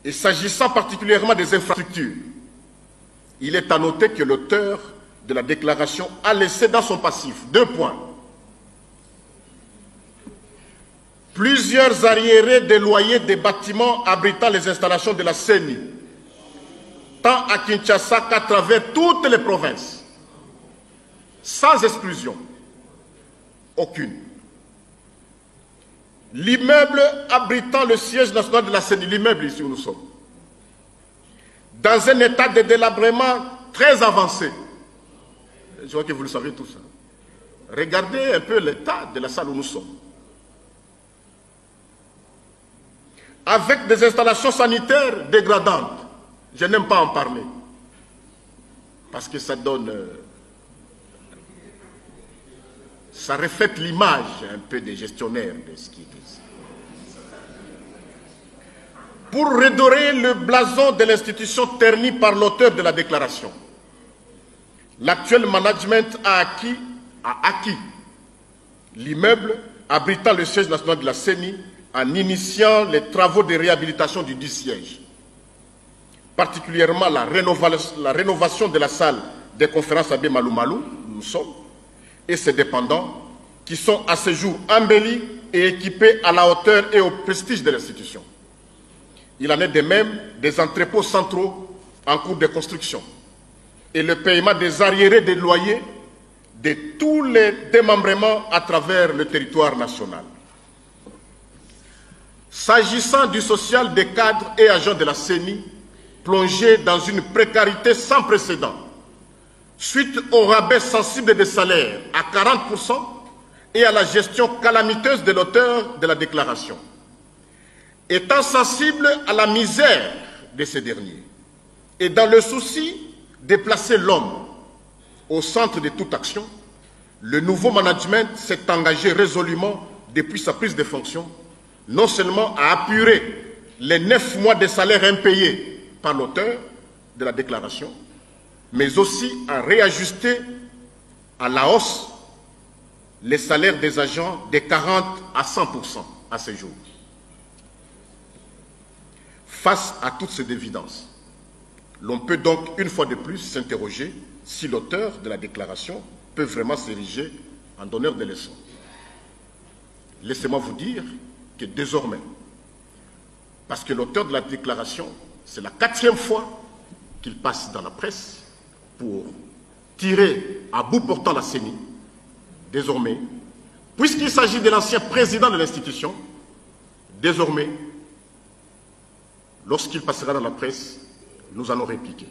Et s'agissant particulièrement des infrastructures, il est à noter que l'auteur de la déclaration a laissé dans son passif 2 points. Plusieurs arriérés des loyers des bâtiments abritant les installations de la CENI, tant à Kinshasa qu'à travers toutes les provinces, sans exclusion aucune. L'immeuble abritant le siège national de la CENI, l'immeuble ici où nous sommes, dans un état de délabrement très avancé. Je vois que vous le savez tout ça. Regardez un peu l'état de la salle où nous sommes. Avec des installations sanitaires dégradantes. Je n'aime pas en parler. Parce que ça donne... ça reflète l'image un peu des gestionnaires de ce qui est ici. Pour redorer le blason de l'institution ternie par l'auteur de la déclaration, l'actuel management a acquis l'immeuble abritant le siège national de la CENI en initiant les travaux de réhabilitation du dit siège, particulièrement la rénovation de la salle des conférences Abbé Malou Malou, nous sommes, et ses dépendants, qui sont à ce jour embellis et équipés à la hauteur et au prestige de l'institution. Il en est de même des entrepôts centraux en cours de construction et le paiement des arriérés des loyers de tous les démembrements à travers le territoire national. S'agissant du social des cadres et agents de la CENI, plongés dans une précarité sans précédent, suite au rabais sensible des salaires à 40% et à la gestion calamiteuse de l'auteur de la déclaration. Étant sensible à la misère de ces derniers et dans le souci de placer l'homme au centre de toute action, le nouveau management s'est engagé résolument depuis sa prise de fonction, non seulement à apurer les 9 mois de salaire impayés par l'auteur de la déclaration, mais aussi à réajuster à la hausse les salaires des agents de 40 à 100% à ce jour. Face à toutes ces évidences, l'on peut donc une fois de plus s'interroger si l'auteur de la déclaration peut vraiment s'ériger en donneur de leçons. Laissez-moi vous dire que désormais, parce que l'auteur de la déclaration, c'est la 4e fois qu'il passe dans la presse pour tirer à bout portant la CENI, désormais, puisqu'il s'agit de l'ancien président de l'institution, désormais, lorsqu'il passera dans la presse, nous allons répliquer.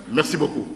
Merci beaucoup.